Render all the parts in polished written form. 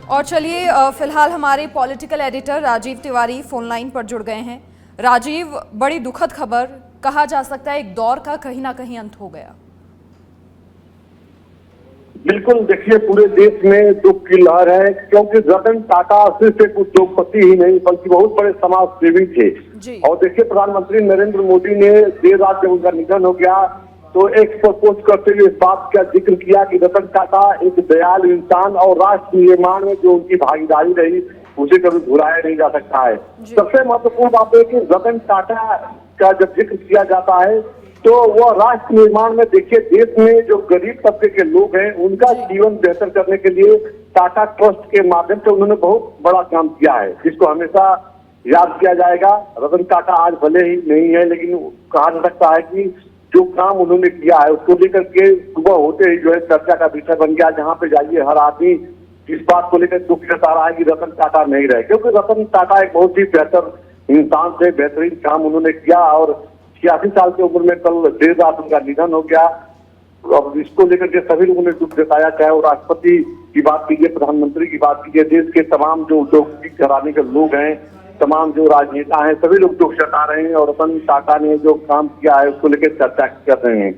और चलिए फिलहाल हमारे political editor Rajiv Tiwari phone line पर जुड़ गए हैं। राजीव, बड़ी दुखद खबर, कहा जा सकता है एक दौर का कहीं ना कहीं अंत हो गया। बिल्कुल, देखिए पूरे देश में दुख की लहर है, क्योंकि रतन टाटा सिर्फ एक उद्योगपति ही नहीं बल्कि बहुत बड़े समाज सेवी थे। और देखिए प्रधानमंत्री नरेंद्र मोदी ने देर रात जब उनका निधन हो गया तो एक्स पर पोस्ट करते हुए इस बात का जिक्र किया कि रतन टाटा एक दयालु इंसान और राष्ट्र निर्माण में जो उनकी भागीदारी रही उसे कभी भुलाया नहीं जा सकता है। सबसे महत्वपूर्ण बात है कि रतन टाटा का जब जिक्र किया जाता है तो वह राष्ट्र निर्माण में, देखिए देश में जो गरीब तबके के लोग हैं उनका जीवन बेहतर करने के लिए टाटा ट्रस्ट के माध्यम से उन्होंने बहुत बड़ा काम किया है, जिसको हमेशा याद किया जाएगा। रतन टाटा आज भले ही नहीं है, लेकिन कहा जा सकता है कि जो काम उन्होंने किया है उसको लेकर के सुबह होते ही जो है चर्चा का विषय बन गया। जहाँ पे जाइए हर आदमी इस बात को लेकर दुख जता रहा है कि रतन टाटा नहीं रहे, क्योंकि रतन टाटा एक बहुत ही बेहतर इंसान थे, बेहतरीन काम उन्होंने किया। और 86 साल की उम्र में कल देर रात उनका निधन हो गया। अब इसको लेकर के सभी लोगों ने दुख जताया, चाहे वो राष्ट्रपति की बात कीजिए, प्रधानमंत्री की बात कीजिए, देश के तमाम जो उद्योग घराने के लोग हैं, तमाम जो राजनेता हैं, सभी लोग दुख जता रहे हैं। और रतन टाटा ने जो काम किया है उसको लेकर चर्चा कर रहे हैं,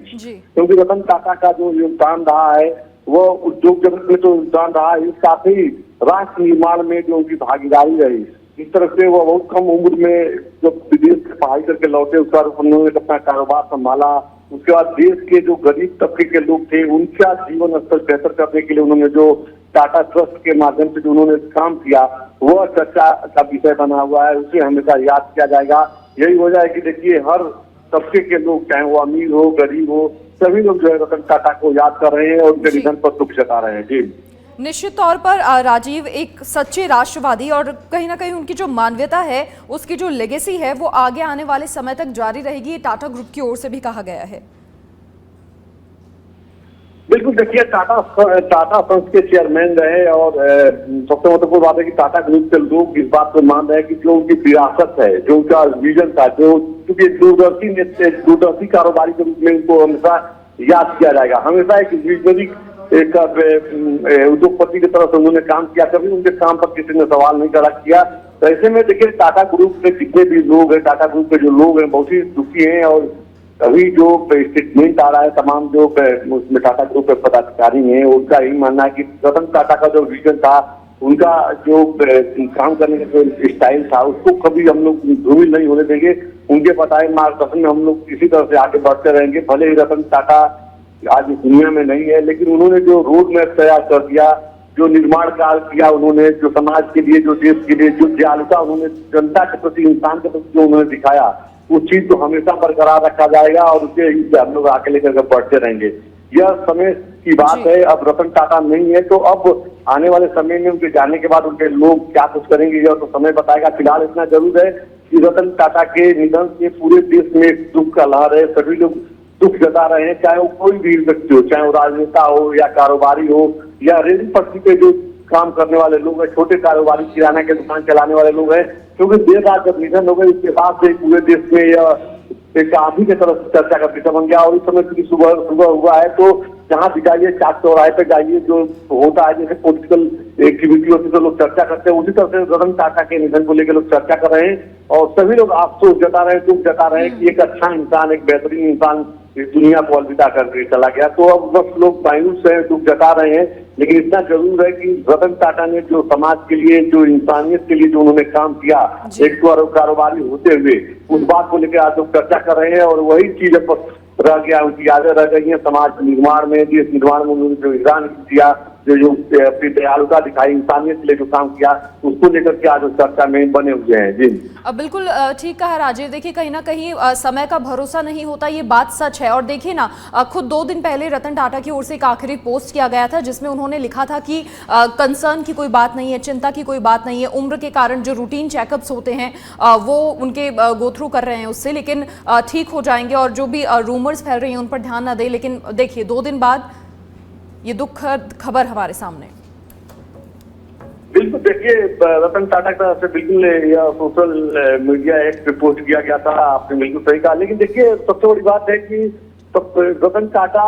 क्योंकि रतन टाटा का जो योगदान रहा है वो उद्योग जगत में जो योगदान रहा है, साथ ही राष्ट्र निर्माण में जो उनकी भागीदारी रही। इस तरह से वो बहुत कम उम्र में जब विदेश से पढ़ाई करके लौटे, उसके बाद उन्होंने अपना कारोबार संभाला। उसके बाद देश के जो गरीब तबके के लोग थे उनका जीवन स्तर बेहतर करने के लिए उन्होंने जो टाटा ट्रस्ट के माध्यम से जो उन्होंने काम किया वह चर्चा का विषय बना हुआ है, उसे हमेशा याद किया जाएगा। यही वजह है कि देखिए हर तबके के लोग, चाहे वो अमीर हो गरीब हो, सभी लोग जो है रतन टाटा को याद कर रहे हैं और उनके निधन पर दुख जता रहे हैं। जी निश्चित तौर पर राजीव एक सच्चे राष्ट्रवादी और कहीं ना कहीं उनकी जो मानवीयता है, उसकी जो लेगेसी है वो आगे आने वाले समय तक जारी रहेगी, ये टाटा ग्रुप की ओर से भी कहा गया है। बिल्कुल, देखिए टाटा संघ के चेयरमैन रहे और सबसे महत्वपूर्ण बात है कि टाटा ग्रुप के लोग इस बात को मान रहे हैं कि जो उनकी विरासत है, जो उनका विजन था, जो क्योंकि दूरदर्शी कारोबारी के रूप में उनको हमेशा याद किया जाएगा। हमेशा एक विजनरी एक उद्योगपति की तरह से उन्होंने काम किया, कभी उनके काम पर किसी ने सवाल नहीं खड़ा किया। तो ऐसे में देखिए टाटा ग्रुप के जितने भी लोग हैं, टाटा ग्रुप के जो लोग हैं बहुत ही दुखी हैं। और अभी जो स्टेटमेंट आ रहा है तमाम जो उसमें टाटा ग्रुप के पदाधिकारी हैं, उनका यही मानना है कि रतन टाटा का जो विजन था, उनका जो काम करने का जो स्टाइल था, उसको कभी हम लोग धूमिल नहीं होने देंगे। उनके बताए मार्गदर्शन में हम लोग इसी तरह से आगे बढ़ते रहेंगे। भले ही रतन टाटा आज दुनिया में नहीं है, लेकिन उन्होंने जो रोड मैप तैयार कर दिया, जो निर्माण कार्य किया उन्होंने, जो समाज के लिए, जो देश के लिए, जो दयालुता उन्होंने जनता के प्रति, इंसान के प्रति जो उन्होंने दिखाया, उस चीज को हमेशा बरकरार रखा जाएगा और उसे हम लोग आगे लेकर बढ़ते रहेंगे। यह समय की बात है, अब रतन टाटा नहीं है तो अब आने वाले समय में उनके जाने के बाद उनके लोग क्या कुछ करेंगे यह तो समय बताएगा। फिलहाल इतना जरूर है कि रतन टाटा के निधन से पूरे देश में एक दुख का लहर है, सभी लोग दुख जता रहे हैं, चाहे वो कोई भी व्यक्ति हो, चाहे वो राजनेता हो या कारोबारी हो या रेल पटरी पे जो काम करने वाले लोग हैं, छोटे कारोबारी, किराना के दुकान चलाने वाले लोग हैं। क्योंकि देर रात जब निधन हो गए उसके बाद से पूरे देश में यह एक आंधी की तरफ से चर्चा का विषय बन गया। और इस समय क्योंकि सुबह हुआ है तो जहाँ भी जाइए, चाक चौराहे पे जाइए, जो होता है जैसे पॉलिटिकल एक्टिविटी होती है तो लोग चर्चा करते हैं, उसी तरह से रतन टाटा के निधन को लेकर लोग चर्चा कर रहे हैं और सभी लोग अफसोस जता रहे हैं, दुख जता रहे हैं कि एक अच्छा इंसान, एक बेहतरीन इंसान इस दुनिया को अलविदा करके चला गया। तो अब बस लोग मायूस है, दुख जता रहे हैं, लेकिन इतना जरूर है कि रतन टाटा ने जो समाज के लिए, जो इंसानियत के लिए जो उन्होंने काम किया, एक कारोबारी होते हुए, उस बात को लेकर आज लोग चर्चा कर रहे हैं और वही चीज रह गया, उनकी यादें रह गई हैं। समाज निर्माण में, देश निर्माण में उन्होंने जो योगदान दिया, जो अपनी दयालुता दिखाई, इंसानियत के लिए जो काम किया, उसको लेकर के आज चर्चा में बने हुए हैं। जी बिल्कुल ठीक कहा राजीव। देखिए कहीं ना कहीं समय का भरोसा नहीं होता, ये बात सच है। और देखिए ना, खुद 2 दिन पहले रतन टाटा की ओर से एक आखिरी पोस्ट किया गया था जिसमें उन्होंने लिखा था कि कंसर्न की कोई बात नहीं है, चिंता की कोई बात नहीं है, उम्र के कारण जो रूटीन चेकअप्स होते हैं वो उनके गो थ्रू कर रहे हैं उससे, लेकिन ठीक हो जाएंगे और जो भी रूमर्स फैल रही हैं उन पर ध्यान ना दें। लेकिन देखिए 2 दिन बाद ये दुखद खबर हमारे सामने। बिल्कुल, देखिए रतन टाटा की तरफ से बिल्कुल यह सोशल मीडिया एक्ट पोस्ट किया गया था, आपने बिल्कुल सही कहा। लेकिन देखिए सबसे बड़ी बात है कि रतन टाटा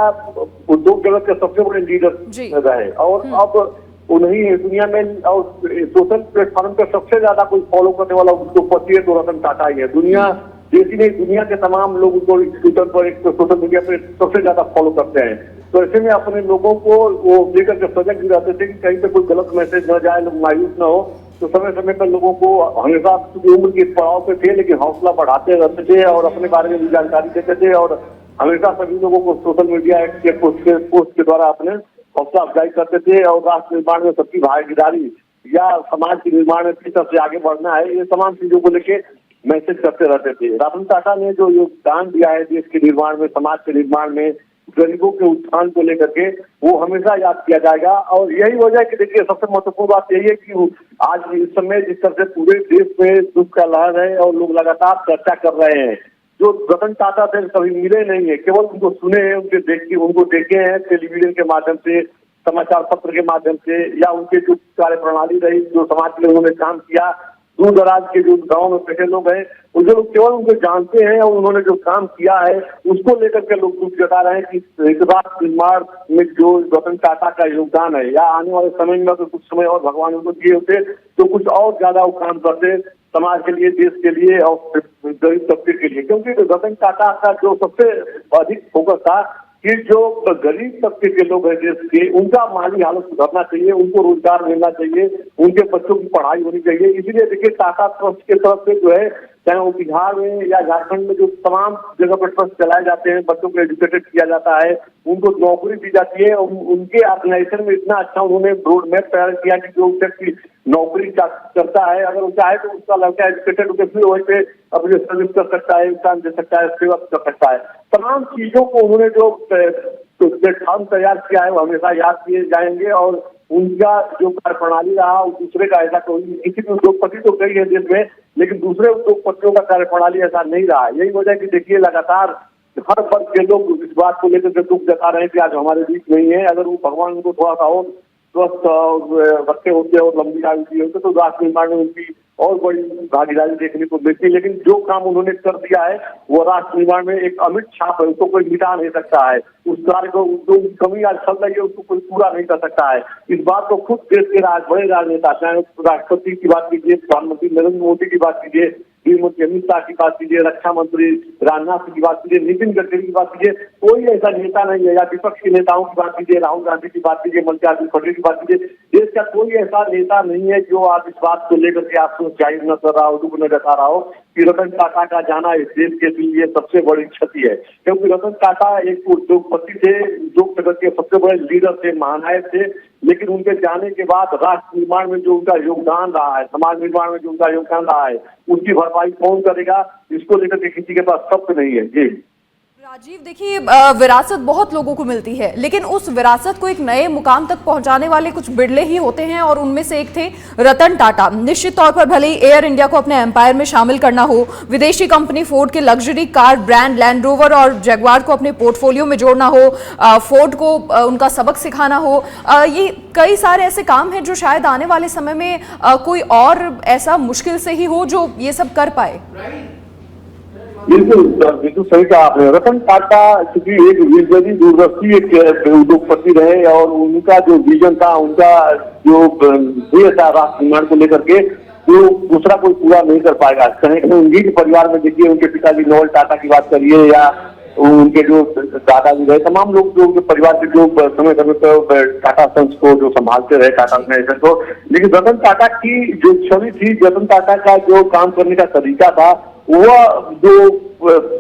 उद्योग जगत के सबसे बड़े लीडर रहे और अब वो नहीं है दुनिया में। और सोशल प्लेटफॉर्म पे सबसे ज्यादा कोई फॉलो करने वाला उद्योगपति है तो रतन टाटा ही है। दुनिया देश ही नहीं, दुनिया के तमाम लोग उनको ट्विटर पर, एक सोशल मीडिया पर सबसे ज्यादा फॉलो करते हैं। तो ऐसे में अपने लोगों को वो लेकर के सजग भी रहते थे कि कहीं पे कोई गलत मैसेज न जाए, लोग मायूस न हो। तो समय समय पर लोगों को हमेशा उम्र के पड़ाव पे थे लेकिन हौसला बढ़ाते रहते थे और अपने बारे में भी जानकारी देते थे और हमेशा सभी लोगों को सोशल मीडिया के पोस्ट के द्वारा अपने हौसला अफजाई करते थे। और राष्ट्र निर्माण में सबकी भागीदारी या समाज के निर्माण में किस तरह से आगे बढ़ना है, ये तमाम चीजों को लेके मैसेज करते रहते थे। रतन टाटा ने जो योगदान दिया है देश के निर्माण में, समाज के निर्माण में, गरीबों के उत्थान को लेकर के, वो हमेशा याद किया जाएगा। और यही वजह है कि देखिए सबसे महत्वपूर्ण बात यही है कि आज इस समय जिस तरह से पूरे देश में दुख का लहर है और लोग लगातार चर्चा कर रहे हैं, जो रतन टाटा से कभी मिले नहीं है, केवल उनको सुने हैं, उनको देखे हैं टेलीविजन के माध्यम से, समाचार पत्र के माध्यम से, या उनके जो कार्य प्रणाली रही, जो समाज के लिए उन्होंने काम किया, दूर दराज के जो गांव में बैठे लोग हैं वो जो लोग केवल उनको जानते हैं और उन्होंने जो काम किया है उसको लेकर के लोग दुख जता रहे हैं कि राष्ट्र निर्माण में जो रतन टाटा का योगदान है, या आने वाले समय में तो कुछ समय और भगवान उनको दिए होते तो कुछ और ज्यादा वो काम करते समाज के लिए, देश के लिए और गरीब तबके के लिए। क्योंकि रतन टाटा का जो सबसे अधिक फोकस था कि जो गरीब तबके के लोग हैं देश के, उनका माली हालत सुधरना चाहिए, उनको रोजगार मिलना चाहिए, उनके बच्चों की पढ़ाई होनी चाहिए। इसीलिए देखिए टाटा ट्रस्ट के तरफ से जो है, चाहे वो बिहार में या झारखंड में जो तमाम जगह पर ट्रस्ट चलाए जाते हैं, बच्चों को एजुकेटेड किया जाता है, उनको नौकरी दी जाती है। और उनके ऑर्गेनाइजेशन में इतना अच्छा उन्होंने रोड मैप तैयार किया कि जो व्यक्ति नौकरी करता है, अगर वो चाहे तो उसका लड़का एजुकेटेड होकर फिर वहीं पे अपनी सर्विस कर सकता है, इंसान दे सकता है, सेवा कर सकता है। तमाम चीजों को उन्होंने जो प्लेटफॉर्म तैयार किया है वो हमेशा याद किए जाएंगे। और उनका जो कार्य प्रणाली रहा दूसरे का ऐसा कोई, किसी भी उद्योगपति तो कई है देश में, लेकिन दूसरे उद्योगपतियों का कार्य प्रणाली ऐसा नहीं रहा। यही वजह है कि देखिए लगातार हर वर्ग के लोग इस बात को लेकर के दुख जता रहे हैं कि आज हमारे बीच नहीं है। अगर वो भगवान उनको थोड़ा सा और स्वस्थ रखे होते और लंबी आयु की होते तो राष्ट्र निर्माण में उनकी और बड़ी भागीदारी देखने को मिलती है। लेकिन जो काम उन्होंने कर दिया है वो राष्ट्र निर्माण में एक अमिट छाप है, उसको कोई मिटा नहीं सकता है। उस कार्य को जो कमी आज चल रही है उसको कोई पूरा नहीं कर सकता है। इस बात को खुद देश के बड़े राजनेता, चाहे राष्ट्रपति की बात कीजिए, प्रधानमंत्री नरेंद्र मोदी की बात कीजिए, गृहमंत्री अमित शाह की बात कीजिए, रक्षा मंत्री राजनाथ सिंह की बात कीजिए, नितिन गडकरी की बात कीजिए, कोई ऐसा नेता नहीं है, या विपक्ष के नेताओं की बात कीजिए, राहुल गांधी की बात कीजिए, मल्लिकार्जुन खड़गे की बात कीजिए, देश का कोई ऐसा नेता नहीं है जो आज इस बात को लेकर के आपको जाहिर न कर रहा हो, दुख न जता रहा हो कि रतन टाटा का जाना इस देश के लिए सबसे बड़ी क्षति है। क्योंकि रतन टाटा एक उद्योगपति थे, उद्योग जगत के सबसे बड़े लीडर थे, महानायक थे, लेकिन उनके जाने के बाद राष्ट्र निर्माण में जो उनका योगदान रहा है, समाज निर्माण में जो उनका योगदान रहा है, उसकी भरपाई कौन करेगा, इसको लेकर के किसी के पास शब्द नहीं है। जी राजीव, देखिए विरासत बहुत लोगों को मिलती है, लेकिन उस विरासत को एक नए मुकाम तक पहुंचाने वाले कुछ बिरले ही होते हैं और उनमें से एक थे रतन टाटा। निश्चित तौर पर भले ही एयर इंडिया को अपने एम्पायर में शामिल करना हो, विदेशी कंपनी फोर्ड के luxury car brand land rover और जैगुआर को अपने पोर्टफोलियो में जोड़ना हो, फोर्ड को उनका सबक सिखाना हो, ये कई सारे ऐसे काम हैं जो शायद आने वाले समय में कोई और ऐसा मुश्किल से ही हो जो ये सब कर पाए। बिल्कुल सही कहा आपने। रतन टाटा क्योंकि एक विजनरी, दूरदर्शी एक उद्योगपति रहे और उनका जो विजन था, उनका जो ध्येय था राष्ट्र निर्माण को लेकर के, वो दूसरा कोई पूरा नहीं कर पाएगा। कहीं उन्हीं के परिवार में देखिए, उनके पिताजी नोएल टाटा की बात करिए या उनके जो दादाजी रहे, तमाम लोग जो परिवार के जो समय समय पर टाटा सन्स को जो संभालते रहे, टाटा ऑर्गेनाइजेशन को। लेकिन रतन टाटा की जो छवि थी, रतन टाटा का जो काम करने का तरीका था, वह जो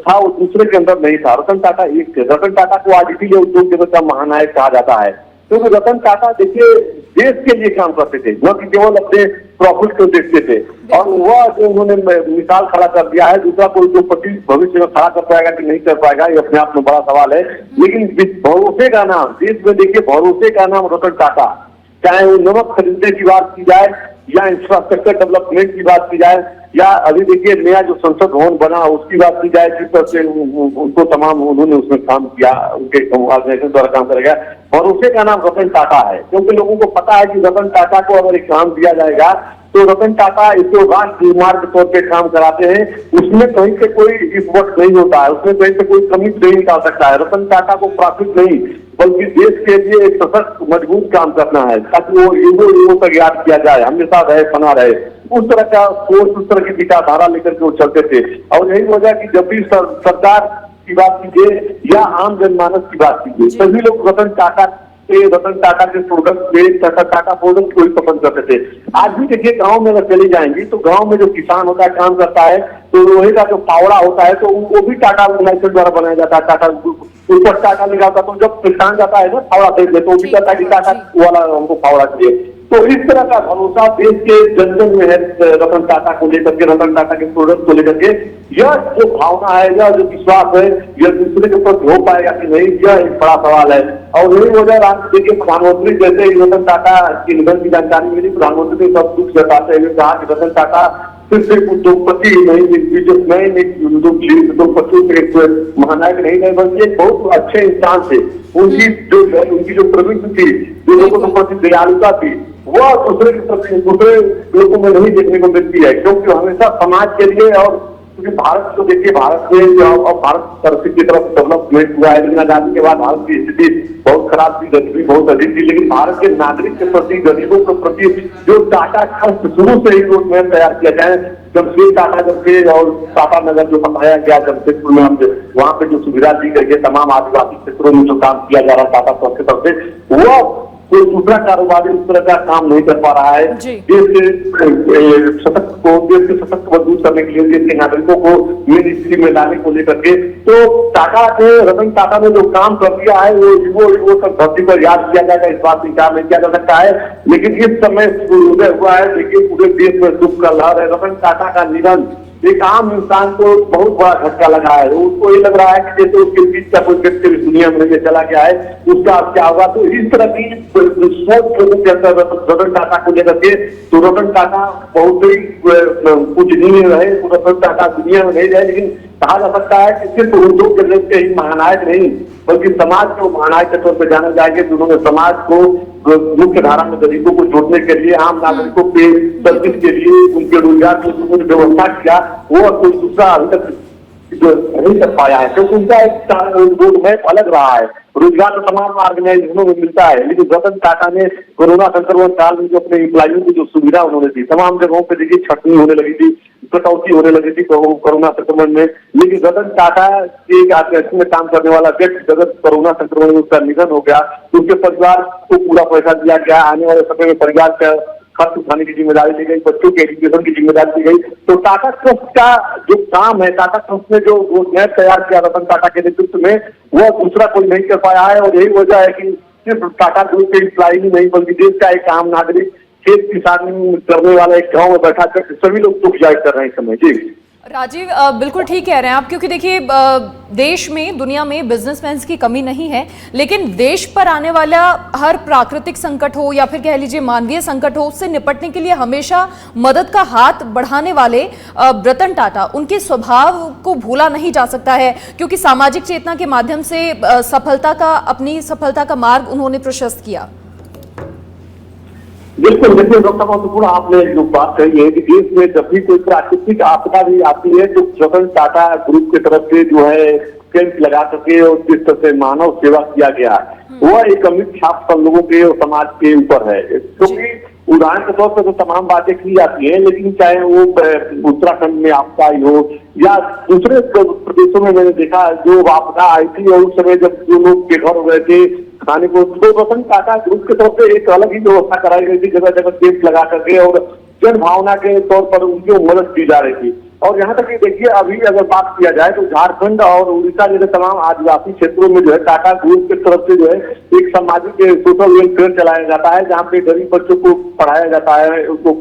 था वो दूसरे के अंदर नहीं था। रतन टाटा एक थे। रतन टाटा को आज इसीलिए उद्योग जगत का महानायक कहा जाता है, क्योंकि रतन टाटा देखिए देश के लिए काम करते थे, न कि केवल अपने प्रॉफिट को देखते थे। और वह जो उन्होंने मिसाल खड़ा कर दिया है, दूसरा कोई उद्योगपति भविष्य में खड़ा कर पाएगा कि नहीं कर पाएगा, ये अपने आप में बड़ा सवाल है। लेकिन भरोसे का नाम, देश में देखिए भरोसे का नाम रतन टाटा, चाहे वो नमक खरीदने की बात की जाए या इंफ्रास्ट्रक्चर डेवलपमेंट की बात की जाए, या अभी देखिए नया जो संसद भवन बना उसकी बात की जाए, जिस तरह से उनको तमाम उन्होंने उसमें काम किया, उनके ऑर्गेनाइजेशन द्वारा काम करा गया। भरोसे का नाम रतन टाटा है, क्योंकि लोगों को पता है कि रतन टाटा को अगर एक काम दिया जाएगा तो रतन टाटा इसको राष्ट्र निर्माण के तौर पे काम कराते हैं, उसमें कहीं से कोई इस वक्त नहीं होता है, उसमें कहीं से कोई कमी नहीं निकाल सकता है। रतन टाटा को प्रॉफिट नहीं बल्कि देश के लिए एक सशक्त मजबूत काम करना है, ताकि वो युगों तक याद किया जाए, हमेशा रहे, बना रहे। उस तरह का सोच, उस तरह की विचारधारा लेकर के वो चलते थे। और यही वजह की जब भी सरकार की बात कीजिए या आम जनमानस की बात कीजिए, सभी लोग रतन टाटा के प्रोडक्ट टाटा प्रोडक्ट को ही पसंद करते थे। आज भी देखिए गांव में अगर चली जाएंगी तो गांव में जो किसान होता है, काम करता है, तो लोहे का जो फावड़ा होता है तो वो भी टाटा लाइसेंस द्वारा बनाया जाता है। टाटा ऊपर टाटा लिखा होता है, तो जब किसान जाता है ना फावड़ा खरीद ले तो वो भी कहता है कि टाटा वाला हमको फावड़ा चाहिए। तो इस तरह का भरोसा देश के जन जन में है रतन टाटा को लेकर के, रतन टाटा के प्रोडक्ट को लेकर के। यह जो भावना है, यह जो विश्वास है, यह दूसरे के ऊपर हो पाएगा कि नहीं, यह एक बड़ा सवाल है। और यही वजह राज्य के प्रधानमंत्री जैसे रतन टाटा के निधन की जानकारी मिली, प्रधानमंत्री ने सब दुख जताते हुए कहा कि रतन टाटा सिर्फ उद्योगपति नहीं, बिजनेसमैन, उद्योगपति एक महानायक नहीं, बल्कि एक बहुत अच्छे इंसान थे। उनकी जो प्रवृत्ति थी, जो लोगों के प्रति दयालुता थी, वह दूसरे के प्रति, दूसरे लोगों में नहीं देखने को मिलती है, क्योंकि हमेशा समाज के लिए। और क्योंकि भारत को देखिए, भारत में और भारत तरक्की की तरफ डेवलपमेंट हुआ है, लेकिन आजादी के बाद भारत की स्थिति बहुत खराब थी, गरीबी बहुत अधिक थी। लेकिन भारत के नागरिक के प्रति, गरीबों के प्रति जो टाटा ट्रस्ट शुरू से ही रोड मैप तैयार किया जाए, जमशेद टाटा जब से और टाटा नगर जो बताया गया जमशेदपुर में, हम वहाँ पे जो सुविधा दी गई है, तमाम आदिवासी क्षेत्रों में जो काम किया जा रहा है टाटा ट्रस्ट की तरफ से, वह कोई दूसरा कारोबारी उस तरह का काम नहीं कर पा रहा है। देश के सशक्त मजबूत करने के लिए, देश के नागरिकों को मेन स्ट्रीम में लाने को लेकर के, तो टाटा ने, रतन टाटा ने जो काम कर दिया है वो सब धरती पर याद किया जाएगा, इस बात से इंकार नहीं किया जा सकता है। लेकिन इस समय उदय हुआ है, देखिए पूरे देश में दुख का लहर है। रतन टाटा का निधन एक आम इंसान को बहुत बड़ा झटका लगा है। उसको ये लग रहा है कि जैसे उसके बीच का कोई व्यक्ति इस दुनिया में चला गया है, उसका अब क्या होगा। तो इस तरह की सोच लोगों के अंदर रतन टाटा को लेकर के, तो रतन टाटा बहुत ही पूजनीय रहे, रतन टाटा दुनिया में नहीं रहे, लेकिन कहा जा सकता है कि सिर्फ उद्योग जगत के ही महानायक नहीं, बल्कि समाज को महानायक के तौर पर जाना जाएंगे, जिन्होंने समाज को मुख्य धारा में गरीबों को जोड़ने के लिए, आम नागरिकों के सर्विस के लिए, उनके रोजगार की व्यवस्था किया, वो कोई दूसरा अभी तक जो नहीं कर पाया है, क्योंकि उनका एक रोड मैप अलग रहा है। रोजगार तो तमाम ऑर्गेनाइजेशनों में मिलता है, लेकिन रतन टाटा ने कोरोना संक्रमण काल में जो अपने एम्प्लॉइयों की जो सुविधा उन्होंने दी, तमाम जगहों पे देखिए छटनी होने लगी थी, कटौती होने लगी थी कोरोना संक्रमण में। लेकिन रतन टाटा एक ऑर्गेनाइजेशन में काम करने वाला व्यक्ति जब कोरोना संक्रमण में उसका निधन हो गया, तो उसके परिवार को पूरा पैसा दिया गया, आने वाले समय में परिवार का खर्च उठाने की जिम्मेदारी दी गई, बच्चों के एजुकेशन की जिम्मेदारी दी गई। तो टाटा ट्रस्ट का जो काम है, टाटा ट्रस्ट ने जो मैप तैयार किया रतन टाटा के नेतृत्व में, वह दूसरा कोई नहीं कर पाया है। और यही वजह है कि सिर्फ टाटा ग्रुप के एम्प्लॉई ही नहीं, बल्कि देश का एक आम नागरिक, खेत किसानी करने वाला एक गाँव में बैठा कर सभी लोग दुख जाहिर कर रहे हैं इस समय। जी राजीव, बिल्कुल ठीक कह रहे हैं आप, क्योंकि देखिए देश में, दुनिया में बिजनेसमैन की कमी नहीं है, लेकिन देश पर आने वाला हर प्राकृतिक संकट हो या फिर कह लीजिए मानवीय संकट हो, उससे निपटने के लिए हमेशा मदद का हाथ बढ़ाने वाले रतन टाटा, उनके स्वभाव को भूला नहीं जा सकता है, क्योंकि सामाजिक चेतना के माध्यम से अपनी सफलता का मार्ग उन्होंने प्रशस्त किया। बिल्कुल, देखिए डॉक्टर महत्वपूर्ण आपने जो बात कही है कि देश में जब भी कोई प्राकृतिक आपदा भी आती है, तो रतन टाटा ग्रुप की तरफ से जो है कैंप लगा करके और जिस तरह से मानव सेवा किया गया, वह एक अमिट छाप सब लोगों के और समाज के ऊपर है। क्योंकि उदाहरण के तौर पर तो तमाम बातें की जाती है, लेकिन चाहे वो उत्तराखंड में आपदा आई हो या दूसरे प्रदेशों में, मैंने देखा जो आपदा आई थी और उस समय जब जो लोग बेघर हो गए थे खाने को, तो रतन टाटा ग्रुप की तरफ से एक अलग ही व्यवस्था कराई गई थी, जगह जगह कैंप लगा करके, और जन भावना के तौर पर उनकी मदद की जा रही थी। और यहाँ तक कि देखिए अभी अगर बात किया जाए तो झारखंड और उड़ीसा जैसे तमाम आदिवासी क्षेत्रों में जो है टाटा ग्रुप की तरफ से जो है एक सामाजिक सोशल वेलफेयर चलाया जाता है, जहाँ पे गरीब बच्चों को पढ़ाया जाता है, उनको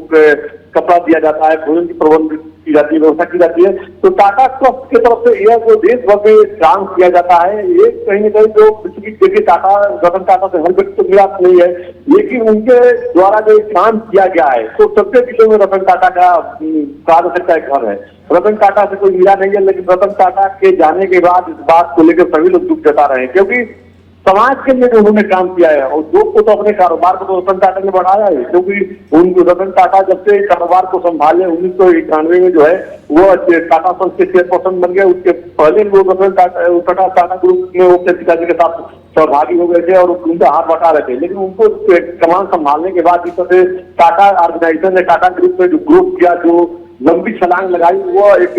कपड़ा दिया जाता है, भोजन की प्रबंध की जाती है, व्यवस्था की जाती है। तो टाटा ट्रस्ट की तरफ से यह जो देश भर में काम किया जाता है, ये कहीं न कहीं जो देखिए टाटा, रतन टाटा से हर व्यक्ति को मिला नहीं है, लेकिन उनके द्वारा जो काम किया गया है, तो सबसे पीछे में रतन टाटा का कार्य का घर है। रतन टाटा से कोई मिला नहीं है, लेकिन रतन टाटा के जाने के बाद इस बात को लेकर सभी लोग दुख जता रहे हैं, क्योंकि समाज के लिए जो उन्होंने काम किया है, और उद्योग को तो अपने कारोबार को तो रतन टाटा ने बढ़ाया है, क्योंकि उनको रतन टाटा जब से कारोबार को संभाले 1991 में जो है वो टाटा सन्स के चेयरपर्सन बन गए। उसके पहले वो रतन टाटा ग्रुप में वो पिताजी के साथ सहभागी हो गए थे और उनका हाथ बटा रहे थे, लेकिन उनको कमान संभालने के बाद जिस तरह टाटा ऑर्गेनाइजेशन ने टाटा ग्रुप में जो ग्रुप किया, जो लंबी छलांग लगाई, वो एक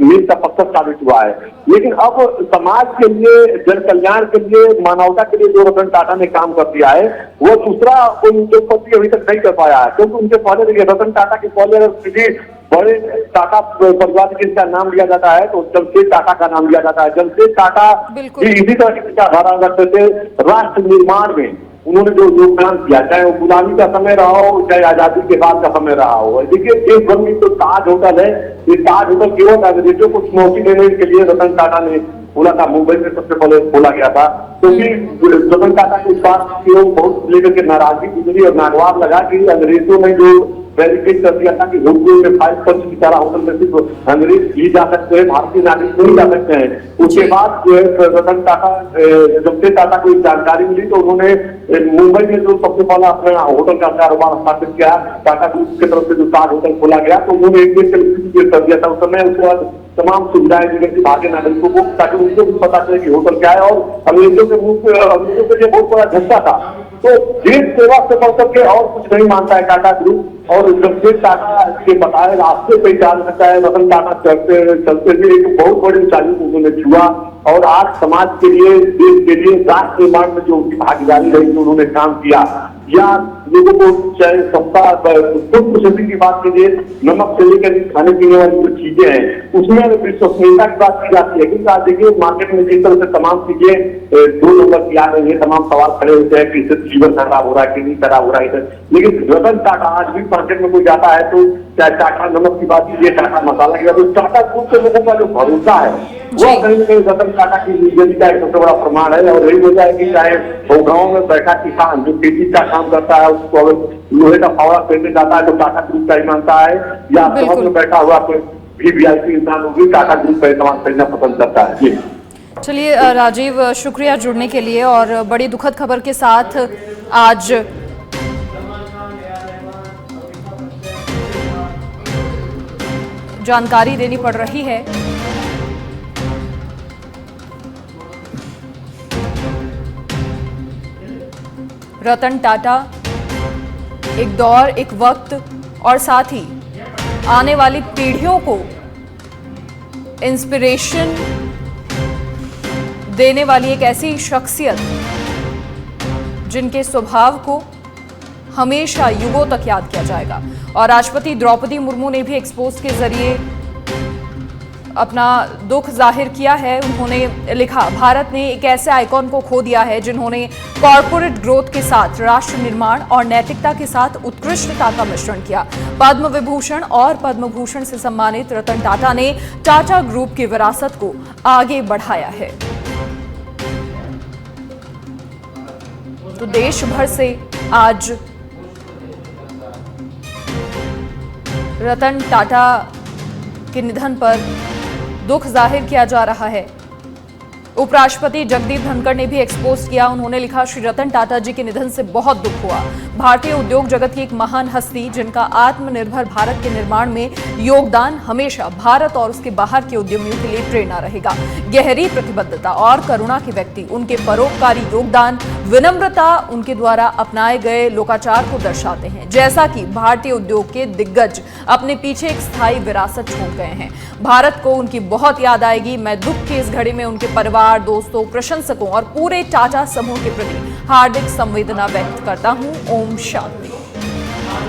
मील का पत्थर साबित हुआ है। लेकिन अब समाज के लिए, जन कल्याण के लिए, मानवता के लिए जो रतन टाटा ने काम कर दिया है, वो दूसरा कोई उद्योगपति अभी तक नहीं कर पाया है। क्योंकि उनके पहले देखिए, रतन टाटा के पहले अगर किसी बड़े टाटा परिवार के जिसका नाम लिया जाता है तो जमशेद टाटा का नाम लिया जाता है। जमशेद टाटा इसी तरह की विचारधारा रखते थे। राष्ट्र निर्माण में उन्होंने जो योगदान किया, चाहे वो गुलामी का समय रहा हो, चाहे आजादी के बाद का समय रहा हो। देखिए, देश भर में तो ताज होटल है, ये ताज होटल केवल अंग्रेजों को चुनौती देने के लिए रतन टाटा ने खोला था। मुंबई में सबसे पहले खोला गया था, क्योंकि रतन टाटा के स्वास्थ्य की बहुत लेकर के नाराजगी गुजरी और नागवार लगा कि अंग्रेजों ने जो बैरिकेड कर दिया था कि होटल में 5 की तरह होटल में सिर्फ अंग्रेज ही जा सकते हैं, भारतीय नागरिक नहीं जा सकते हैं। उसके बाद जो है रतन टाटा, जमशेद टाटा को जानकारी मिली तो उन्होंने मुंबई में जो सबसे पहला अपना होटल का कारोबार स्थापित किया, टाटा ग्रुप की तरफ से जो ताज होटल खोला गया, तो उन्होंने एक देश कर दिया था उस समय। उसके बाद तमाम सुविधाएं दी गई भारतीय नागरिकों को, ताकि उनको भी पता चले कि होटल क्या है। और अंग्रेजों के लिए बहुत बड़ा झटका था। तो देश सेवा से बढ़ करके और कुछ नहीं मानता है टाटा ग्रुप, और जमशेद टाटा के बताए रास्ते पे चल सकता है। रतन टाटा चलते हुए एक बहुत बड़ी ऊंचाई को उन्होंने छुआ, और आज समाज के लिए, देश के लिए, राष्ट्र निर्माण में जो उनकी भागीदारी रही, जो उन्होंने काम किया, या लोगों को चाहे सस्ता फूड प्रोसेसिंग की बात कीजिए, नमक से लेकर खाने पीने वाली जो चीजें हैं, उसमें विश्वसनीयता की बात की जाती है। क्योंकि आज देखिए, मार्केट में जिस तरह से तमाम चीजें 2 नंबर की आ रही है, तमाम सवाल खड़े होते हैं कि इससे जीवन खराब हो रहा है कि नहीं खराब हो रहा है। लेकिन रतन टाटा आज भी मार्केट में कोई जाता है तो चाहे टाटा नमक की बात कीजिए, टाटा मसाला की बात, तो टाटा ग्रुप के लोगों का जो भरोसा है वो कहीं न कहीं रतन टाटा की विजयी का एक सबसे बड़ा प्रमाण है। और यही वजह है कि चाहे वो गाँव में बैठा किसान जो खेती का काम करता है, उसको अगर लोहे का फावड़ा फेंकने जाता है तो टाटा ग्रुप का ही मानता है, या शहर में बैठा हुआ कोई भी वीआईपी इंसान होगी टाटा ग्रुप का इस्तेमाल करना पसंद करता है। जी चलिए राजीव, शुक्रिया जुड़ने के लिए। और बड़ी दुखद खबर के साथ आज जानकारी देनी पड़ रही है। रतन टाटा एक दौर, एक वक्त और साथ ही आने वाली पीढ़ियों को इंस्पिरेशन देने वाली एक ऐसी शख्सियत जिनके स्वभाव को हमेशा युगों तक याद किया जाएगा। और राष्ट्रपति द्रौपदी मुर्मू ने भी एक्सपोज के जरिए अपना दुख जाहिर किया है। उन्होंने लिखा, भारत ने एक ऐसे आइकॉन को खो दिया है जिन्होंने कॉरपोरेट ग्रोथ के साथ राष्ट्र निर्माण और नैतिकता के साथ उत्कृष्टता का मिश्रण किया। पद्म विभूषण और पद्म भूषण से सम्मानित रतन टाटा ने टाटा ग्रुप की विरासत को आगे बढ़ाया है। तो देश भर से आज रतन टाटा के निधन पर दुख जाहिर किया जा रहा है। उपराष्ट्रपति जगदीप धनखड़ ने भी एक्सपोज किया। उन्होंने लिखा, श्री रतन टाटा जी के निधन से बहुत दुख हुआ। भारतीय उद्योग जगत की एक महान हस्ती जिनका आत्मनिर्भर भारत के निर्माण में योगदान हमेशा भारत और उसके बाहर के उद्यमियों के लिए प्रेरणा रहेगा। गहरी प्रतिबद्धता और करुणा के व्यक्ति, उनके परोपकारी योगदान, विनम्रता उनके द्वारा अपनाए गए लोकाचार को दर्शाते हैं। जैसा कि भारतीय उद्योग के दिग्गज अपने पीछे एक स्थायी विरासत छोड़ गए हैं। भारत को उनकी बहुत याद आएगी। मैं दुख की इस घड़ी में उनके परिवार, दोस्तों, प्रशंसकों और पूरे टाटा समूह के प्रति हार्दिक संवेदना व्यक्त करता हूं। ओम शांति।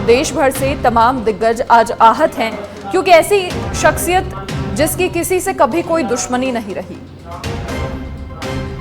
देश भर से तमाम दिग्गज आज आहत हैं, क्योंकि ऐसी शख्सियत जिसकी किसी से कभी कोई दुश्मनी नहीं रही।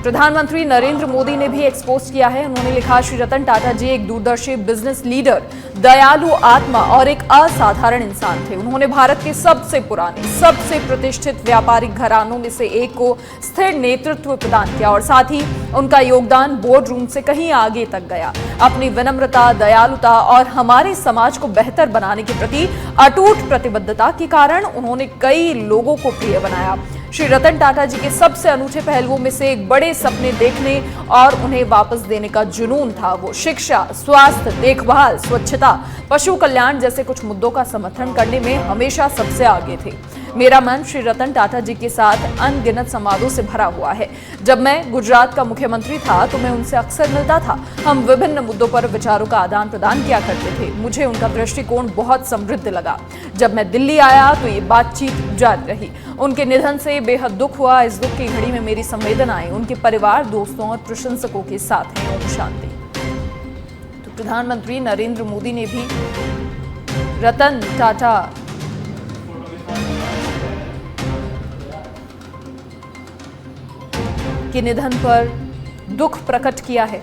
प्रधानमंत्री नरेंद्र मोदी ने भी एक्सपोज किया है। उन्होंने लिखा, श्री रतन टाटा जी एक दूरदर्शी बिजनेस लीडर, दयालु आत्मा और एक असाधारण इंसान थे। उन्होंने भारत के सबसे पुराने, सबसे प्रतिष्ठित व्यापारिक घरानों में से एक को स्थिर नेतृत्व प्रदान किया, और साथ ही उनका योगदान बोर्ड रूम से कहीं आगे तक गया। अपनी विनम्रता, दयालुता और हमारे समाज को बेहतर बनाने के प्रति अटूट प्रतिबद्धता के कारण उन्होंने कई लोगों को प्रिय बनाया। श्री रतन टाटा जी के सबसे अनूठे पहलुओं में से एक बड़े सपने देखने और उन्हें वापस देने का जुनून था। वो शिक्षा, स्वास्थ्य, देखभाल, स्वच्छता, पशु कल्याण जैसे कुछ मुद्दों का समर्थन करने में हमेशा सबसे आगे थे। मेरा मन श्री रतन टाटा जी के साथ अनगिनत संवादों से भरा हुआ है। जब मैं गुजरात का मुख्यमंत्री था तो मैं उनसे अक्सर मिलता था। हम विभिन्न मुद्दों पर विचारों का आदान प्रदान किया करते थे। मुझे उनका दृष्टिकोण बहुत समृद्ध लगा। जब मैं दिल्ली आया तो ये बातचीत जारी रही। उनके निधन से बेहद दुख हुआ। इस दुख की घड़ी में मेरी संवेदनाएं उनके परिवार, दोस्तों और प्रशंसकों के साथ हैं। ओम शांति। तो प्रधानमंत्री नरेंद्र मोदी ने भी रतन टाटा के निधन पर दुख प्रकट किया है।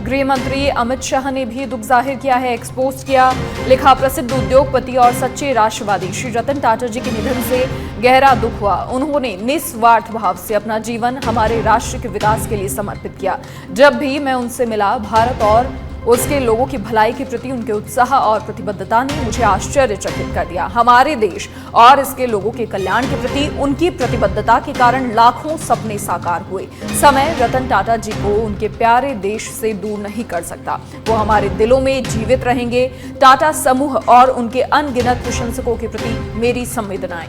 गृह मंत्री अमित शाह ने भी दुख जाहिर किया है, एक्सपोज किया। लिखा, प्रसिद्ध उद्योगपति और सच्चे राष्ट्रवादी श्री रतन टाटा जी के निधन से गहरा दुख हुआ। उन्होंने निस्वार्थ भाव से अपना जीवन हमारे राष्ट्र के विकास के लिए समर्पित किया। जब भी मैं उनसे मिला, भारत और उसके लोगों की भलाई के प्रति उनके उत्साह और प्रतिबद्धता ने मुझे आश्चर्यचकित कर दिया। हमारे देश और इसके लोगों के कल्याण के प्रति उनकी प्रतिबद्धता के कारण लाखों सपने साकार हुए। समय रतन टाटा जी को उनके प्यारे देश से दूर नहीं कर सकता। वो हमारे दिलों में जीवित रहेंगे। टाटा समूह और उनके अनगिनत प्रशंसकों के प्रति मेरी संवेदनाएं।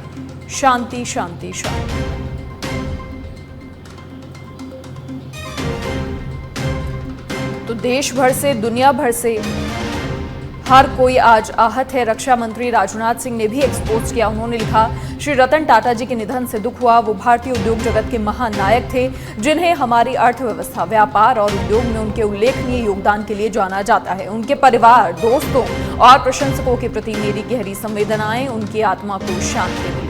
शांति, शांति, शांति। तो देश भर से, दुनिया भर से हर कोई आज आहत है। रक्षा मंत्री राजनाथ सिंह ने भी एक्सपोज किया। उन्होंने लिखा, श्री रतन टाटा जी के निधन से दुख हुआ। वो भारतीय उद्योग जगत के महानायक थे, जिन्हें हमारी अर्थव्यवस्था, व्यापार और उद्योग में उनके उल्लेखनीय योगदान के लिए जाना जाता है। उनके परिवार, दोस्तों और प्रशंसकों के प्रति मेरी गहरी संवेदनाएं। उनकी आत्मा को शांति मिले।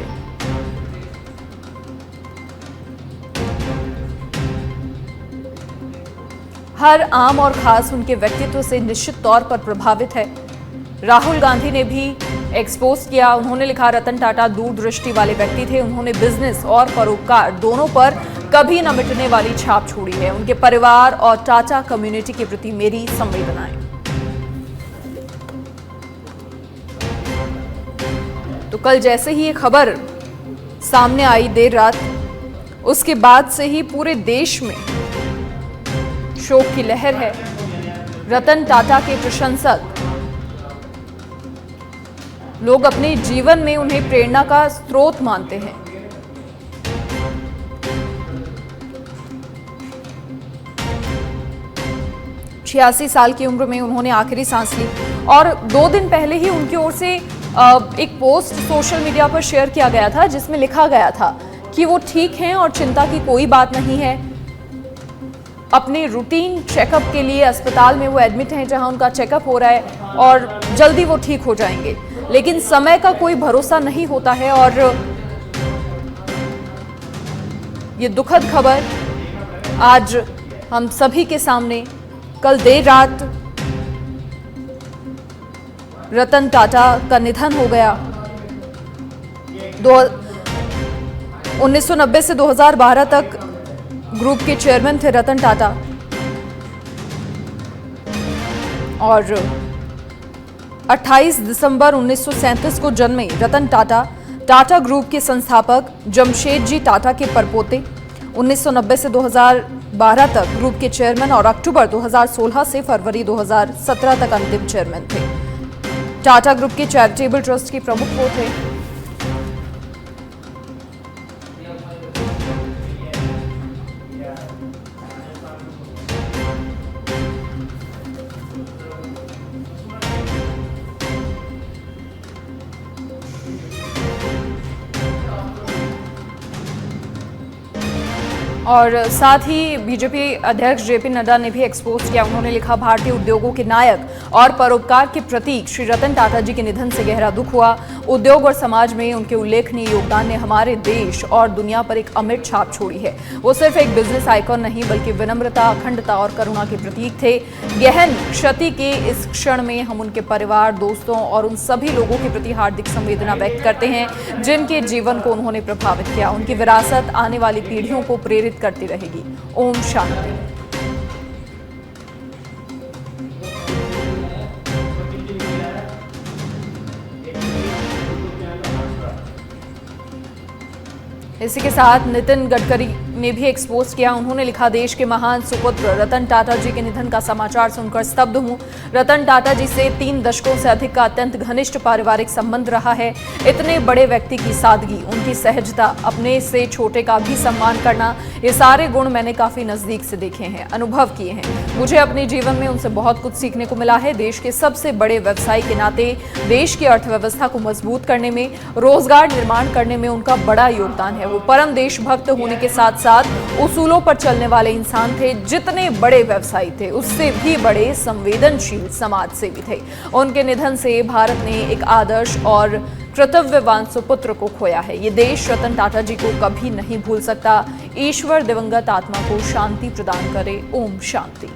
हर आम और खास उनके व्यक्तित्व से निश्चित तौर पर प्रभावित है। राहुल गांधी ने भी एक्सपोज किया। उन्होंने लिखा, रतन टाटा दूरदृष्टि वाले व्यक्ति थे। उन्होंने बिजनेस और परोपकार दोनों पर कभी न मिटने वाली छाप छोड़ी है। उनके परिवार और टाटा कम्युनिटी के प्रति मेरी संवेदनाएं। तो कल जैसे ही ये खबर सामने आई देर रात, उसके बाद से ही पूरे देश में शोक की लहर है। रतन टाटा के प्रशंसक लोग अपने जीवन में उन्हें प्रेरणा का स्रोत मानते हैं। छियासी साल की उम्र में उन्होंने आखिरी सांस ली और 2 दिन पहले ही उनकी ओर से एक पोस्ट सोशल मीडिया पर शेयर किया गया था, जिसमें लिखा गया था कि वो ठीक हैं और चिंता की कोई बात नहीं है। अपने रूटीन चेकअप के लिए अस्पताल में वो एडमिट हैं, जहां उनका चेकअप हो रहा है और जल्दी वो ठीक हो जाएंगे। लेकिन समय का कोई भरोसा नहीं होता है और ये दुखद खबर आज हम सभी के सामने। कल देर रात रतन टाटा का निधन हो गया। 1990 से 2012 तक ग्रुप के चेयरमैन थे रतन टाटा और 28 दिसंबर 1937 को जन्मे रतन टाटा, टाटा ग्रुप के संस्थापक जमशेदजी टाटा के परपोते। 1990 से 2012 तक ग्रुप के चेयरमैन और अक्टूबर 2016 से फरवरी 2017 तक अंतिम चेयरमैन थे। टाटा ग्रुप के चैरिटेबल ट्रस्ट के प्रमुख वो थे। और साथ ही बीजेपी अध्यक्ष जेपी नड्डा ने भी एक्सपोज किया। उन्होंने लिखा, भारतीय उद्योगों के नायक और परोपकार के प्रतीक श्री रतन टाटा जी के निधन से गहरा दुख हुआ। उद्योग और समाज में उनके उल्लेखनीय योगदान ने हमारे देश और दुनिया पर एक अमिट छाप छोड़ी है। वो सिर्फ एक बिजनेस आइकॉन नहीं, बल्कि विनम्रता, अखंडता और करुणा के प्रतीक थे। गहन क्षति के इस क्षण में हम उनके परिवार, दोस्तों और उन सभी लोगों के प्रति हार्दिक संवेदना व्यक्त करते हैं जिनके जीवन को उन्होंने प्रभावित किया। उनकी विरासत आने वाली पीढ़ियों को प्रेरित करती रहेगी। ओम शांति। इसी के साथ नितिन गडकरी ने भी एक्सपोज किया। उन्होंने लिखा, देश के महान सुपुत्र रतन टाटा जी के निधन का समाचार सुनकर स्तब्ध हूं। रतन टाटा जी से 3 दशकों से अधिक का अत्यंत घनिष्ठ पारिवारिक संबंध रहा है। इतने बड़े व्यक्ति की सादगी, उनकी सहजता, अपने से छोटे का भी सम्मान करना, ये सारे गुण मैंने काफी नजदीक से देखे हैं, अनुभव किए हैं। मुझे अपने जीवन में उनसे बहुत कुछ सीखने को मिला है। देश के सबसे बड़े व्यवसायी के नाते देश की अर्थव्यवस्था को मजबूत करने में, रोजगार निर्माण करने में उनका बड़ा योगदान है। वो परम देशभक्त होने के साथ साथ उसूलों पर चलने वाले इंसान थे। जितने बड़े व्यवसायी थे, उससे भी बड़े संवेदनशील समाज सेवी थे। उनके निधन से भारत ने एक आदर्श और कर्तव्यवान सुपुत्र को खोया है। ये देश रतन टाटा जी को कभी नहीं भूल सकता। ईश्वर दिवंगत आत्मा को शांति प्रदान करे। ओम शांति।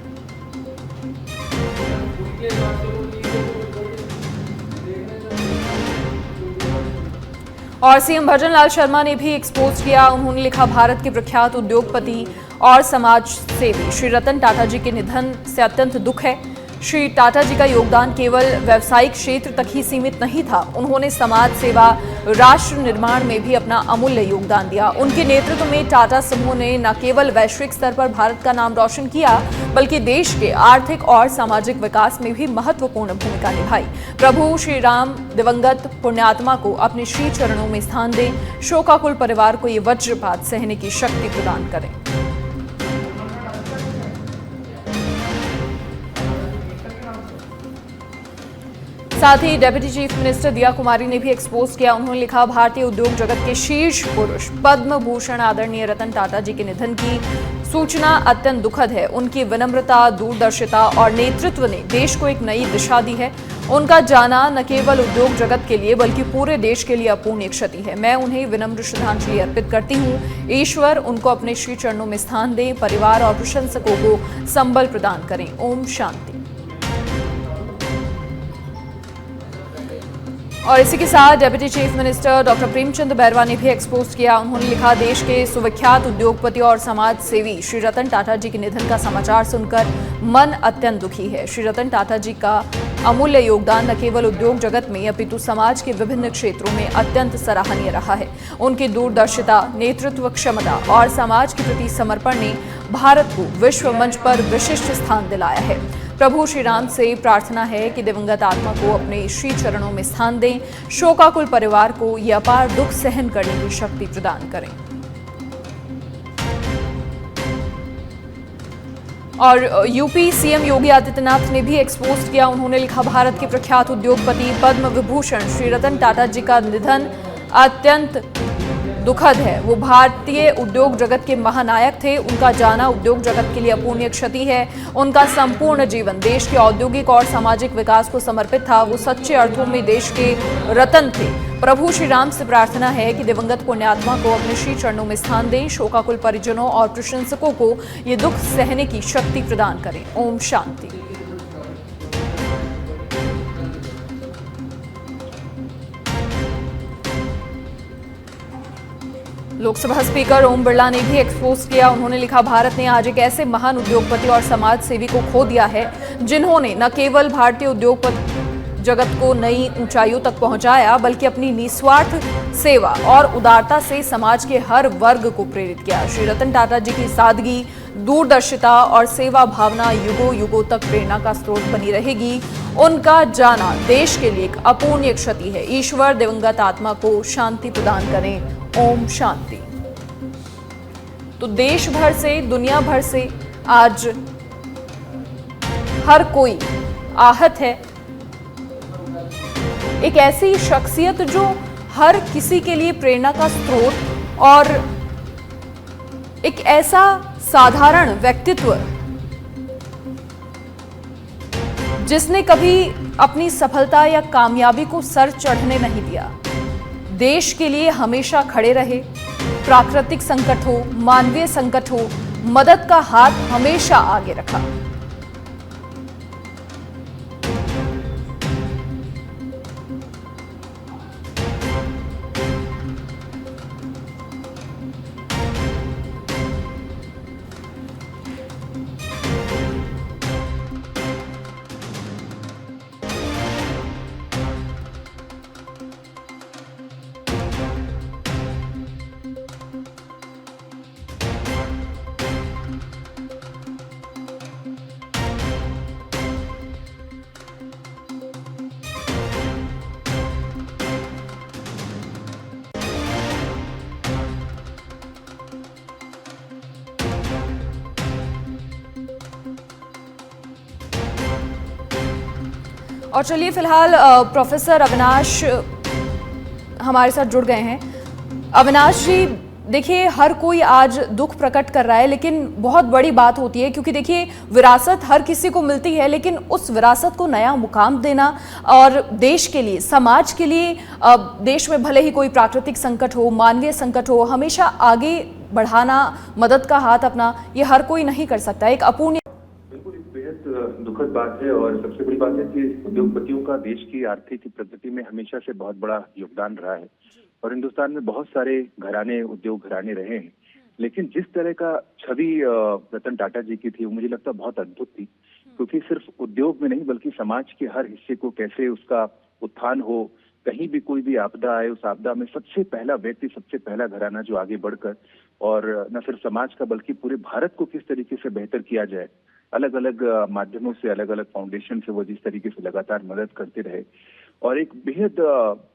और सीएम भजन लाल शर्मा ने भी एक्सपोज किया। उन्होंने लिखा, भारत के प्रख्यात उद्योगपति और समाज सेवी श्री रतन टाटा जी के निधन से अत्यंत दुख है। श्री टाटा जी का योगदान केवल व्यावसायिक क्षेत्र तक ही सीमित नहीं था। उन्होंने समाज सेवा, राष्ट्र निर्माण में भी अपना अमूल्य योगदान दिया। उनके नेतृत्व में टाटा समूह ने न केवल वैश्विक स्तर पर भारत का नाम रोशन किया, बल्कि देश के आर्थिक और सामाजिक विकास में भी महत्वपूर्ण भूमिका निभाई। प्रभु श्री राम दिवंगत पुण्यात्मा को अपने श्री चरणों में स्थान दें। शोकाकुल परिवार को ये वज्रपात सहने की शक्ति प्रदान करें। साथ ही डेप्यूटी चीफ मिनिस्टर दिया कुमारी ने भी एक्सपोज किया। उन्होंने लिखा, भारतीय उद्योग जगत के शीर्ष पुरुष पद्म भूषण आदरणीय रतन टाटा जी के निधन की सूचना अत्यंत दुखद है। उनकी विनम्रता, दूरदर्शिता और नेतृत्व ने देश को एक नई दिशा दी है। उनका जाना न केवल उद्योग जगत के लिए बल्कि पूरे देश के लिए अपूर्णीय क्षति है। मैं उन्हें विनम्र श्रद्धांजलि अर्पित करती हूँ। ईश्वर उनको अपने श्री चरणों में स्थान दें, परिवार और प्रशंसकों को संबल प्रदान करें। ओम शांति। और इसी के साथ deputy chief minister doctor Premchand Bairwa ने भी एक्सपोज किया। उन्होंने लिखा, देश के सुविख्यात उद्योगपति और समाज सेवी श्री रतन टाटा जी के निधन का समाचार सुनकर मन अत्यंत दुखी है। श्री रतन टाटा जी का अमूल्य योगदान न केवल उद्योग जगत में अपितु समाज के विभिन्न क्षेत्रों में अत्यंत सराहनीय रहा है। उनकी दूरदर्शिता, नेतृत्व क्षमता और समाज के प्रति समर्पण ने भारत को विश्व मंच पर विशिष्ट स्थान दिलाया है। प्रभु श्री राम से प्रार्थना है कि दिवंगत आत्मा को अपने श्री चरणों में स्थान दें। शोकाकुल परिवार को यह अपार दुख सहन करने की शक्ति प्रदान करें। और यूपी सीएम योगी आदित्यनाथ ने भी एक्सपोज किया। उन्होंने लिखा, भारत के प्रख्यात उद्योगपति पद्म विभूषण श्री रतन टाटा जी का निधन अत्यंत दुखद है। वो भारतीय उद्योग जगत के महानायक थे। उनका जाना उद्योग जगत के लिए अपूर्णीय क्षति है। उनका संपूर्ण जीवन देश के औद्योगिक और सामाजिक विकास को समर्पित था। वो सच्चे अर्थों में देश के रतन थे। प्रभु श्री राम से प्रार्थना है कि दिवंगत पुण्यात्मा को अपने श्री चरणों में स्थान दें। शोकाकुल परिजनों और प्रशंसकों को ये दुख सहने की शक्ति प्रदान करें। ओम शांति। लोकसभा स्पीकर ओम बिरला ने भी एक्सपोज किया। उन्होंने लिखा, भारत ने आज एक ऐसे महान उद्योगपति और समाज सेवी को खो दिया है जिन्होंने न केवल भारतीय उद्योग जगत को नई ऊंचाइयों तक पहुंचाया, बल्कि अपनी निस्वार्थ सेवा और उदारता से समाज के हर वर्ग को प्रेरित किया। श्री रतन टाटा जी की सादगी, दूरदर्शिता और सेवा भावना युगों युगों तक प्रेरणा का स्रोत बनी रहेगी। उनका जाना देश के लिए एक अपूर्णीय क्षति है। ईश्वर दिवंगत आत्मा को शांति प्रदान करें। ओम शांति। तो देश भर से, दुनिया भर से आज हर कोई आहत है। एक ऐसी शख्सियत जो हर किसी के लिए प्रेरणा का स्रोत और एक ऐसा साधारण व्यक्तित्व जिसने कभी अपनी सफलता या कामयाबी को सर चढ़ने नहीं दिया, देश के लिए हमेशा खड़े रहे। प्राकृतिक संकट हो, मानवीय संकट हो, मदद का हाथ हमेशा आगे रखा। और चलिए फिलहाल प्रोफेसर अविनाश हमारे साथ जुड़ गए हैं। अविनाश जी, देखिए हर कोई आज दुख प्रकट कर रहा है, लेकिन बहुत बड़ी बात होती है क्योंकि देखिए विरासत हर किसी को मिलती है, लेकिन उस विरासत को नया मुकाम देना और देश के लिए, समाज के लिए, देश में भले ही कोई प्राकृतिक संकट हो, मानवीय संकट हो, हमेशा आगे बढ़ाना, मदद का हाथ अपना, ये हर कोई नहीं कर सकता। एक अपूर्णीय बेहद दुखद बात है और सबसे बड़ी बात है कि उद्योगपतियों का देश की आर्थिक प्रगति में हमेशा से बहुत बड़ा योगदान रहा है और हिंदुस्तान में बहुत सारे घराने, उद्योग घराने रहे हैं। लेकिन जिस तरह का छवि रतन टाटा जी की थी वो मुझे लगता है बहुत अद्भुत थी, क्योंकि सिर्फ उद्योग में नहीं बल्कि समाज के हर हिस्से को कैसे उसका उत्थान हो, कहीं भी कोई भी आपदा आए उस आपदा में सबसे पहला व्यक्ति, सबसे पहला घराना जो आगे बढ़कर और न सिर्फ समाज का बल्कि पूरे भारत को किस तरीके से बेहतर किया जाए, अलग अलग माध्यमों से, अलग अलग फाउंडेशन से वो जिस तरीके से लगातार मदद करते रहे और एक बेहद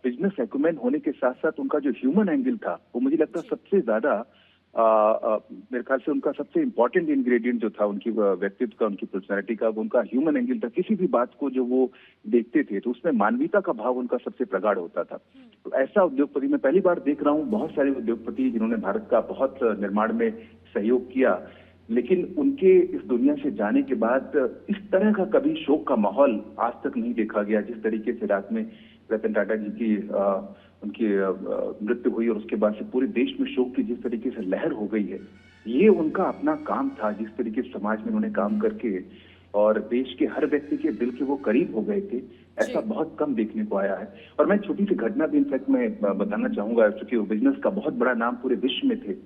बिजनेस एक्यूमेन होने के साथ साथ उनका जो ह्यूमन एंगल था वो मुझे लगता है सबसे ज्यादा मेरे ख्याल से उनका सबसे इम्पोर्टेंट इंग्रेडिएंट जो था उनकी व्यक्तित्व का, उनकी पर्सनैलिटी का, वो उनका ह्यूमन एंगल था। किसी भी बात को जो वो देखते थे तो उसमें मानवीयता का भाव उनका सबसे प्रगाढ़ होता था। तो ऐसा उद्योगपति मैं पहली बार देख रहा हूँ। बहुत सारे उद्योगपति जिन्होंने भारत का बहुत निर्माण में सहयोग किया, लेकिन उनके इस दुनिया से जाने के बाद इस तरह का कभी शोक का माहौल आज तक नहीं देखा गया। जिस तरीके से रात में रतन टाटा जी की उनकी मृत्यु हुई और उसके बाद से पूरे देश में शोक की जिस तरीके से लहर हो गई है, ये उनका अपना काम था। जिस तरीके से समाज में उन्होंने काम करके और देश के हर व्यक्ति के दिल के वो करीब हो गए थे, ऐसा बहुत कम देखने को आया है। और मैं छोटी सी घटना भी इनफैक्ट मैं बताना चाहूंगा, क्योंकि वो बिजनेस का बहुत बड़ा नाम पूरे विश्व में थे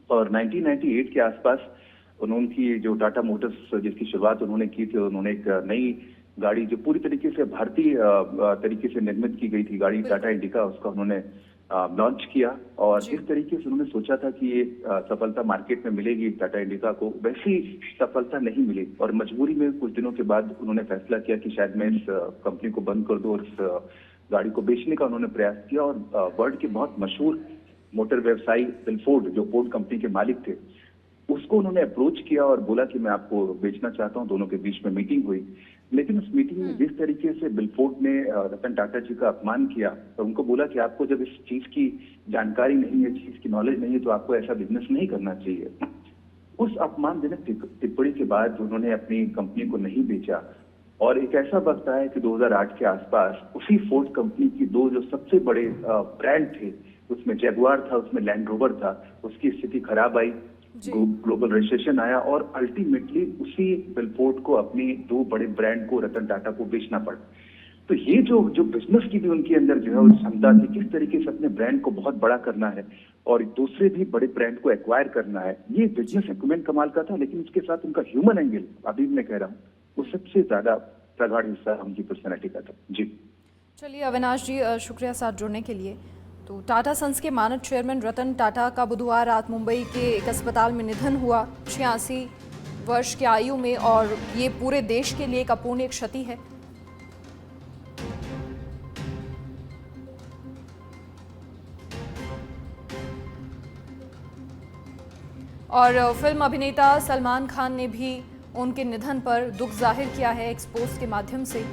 और 1998 के आसपास उनकी जो टाटा मोटर्स जिसकी शुरुआत उन्होंने की थी, उन्होंने एक नई गाड़ी जो पूरी तरीके से भारतीय तरीके से निर्मित की गई थी गाड़ी, टाटा इंडिका, उसका उन्होंने लॉन्च किया और जिस तरीके से उन्होंने सोचा था कि ये सफलता मार्केट में मिलेगी टाटा इंडिका को, वैसी सफलता नहीं मिली और मजबूरी में कुछ दिनों के बाद उन्होंने फैसला किया कि शायद मैं इस कंपनी को बंद कर दूं और इस गाड़ी को बेचने का उन्होंने प्रयास किया। और वर्ल्ड के बहुत मशहूर मोटर व्यवसायी बिल फोर्ड, जो फोर्ड कंपनी के मालिक थे, उसको उन्होंने अप्रोच किया और बोला कि मैं आपको बेचना चाहता हूं। दोनों के बीच में मीटिंग हुई, लेकिन उस मीटिंग में जिस तरीके से बिल फोर्ड ने रतन टाटा जी का अपमान किया और उनको बोला कि आपको जब इस चीज की जानकारी नहीं है, चीज की नॉलेज नहीं है, तो आपको ऐसा बिजनेस नहीं करना चाहिए। उस अपमानजनक टिप्पणी के बाद उन्होंने अपनी कंपनी को नहीं बेचा और एक ऐसा वक्त आया कि 2008 के आसपास उसी फोर्ड कंपनी की दो जो सबसे बड़े ब्रांड थे, उसमें जैगुआर था, उसमें लैंड रोवर था, उसकी स्थिति खराब आई, ग्लोबल रिसेशन आया और अल्टीमेटली उसी बिल फोर्ड को अपनी दो बड़े ब्रांड को, रतन टाटा को, बेचना पड़ा। तो ये जो बिजनेस की भी उनके अंदर जो है वो क्षमता थी, किस तरीके से अपने ब्रांड को बहुत बड़ा करना है और दूसरे भी बड़े ब्रांड को एक्वायर करना है, ये बिजनेस एक्यूमेन कमाल का था। लेकिन उसके साथ उनका ह्यूमन एंगल, अभी मैं कह रहा हूँ, वो सबसे ज्यादा प्रगाढ़ हिस्सा उनकी पर्सनैलिटी का था। जी चलिए अविनाश जी, शुक्रिया साथ जुड़ने के लिए। तो टाटा सन्स के मानद चेयरमैन रतन टाटा का बुधवार रात मुंबई के एक अस्पताल में निधन हुआ, 86 वर्ष की आयु में, और ये पूरे देश के लिए एक अपूर्णीय क्षति है। और फिल्म अभिनेता सलमान खान ने भी उनके निधन पर दुख जाहिर किया है एक्स पोस्ट के माध्यम से।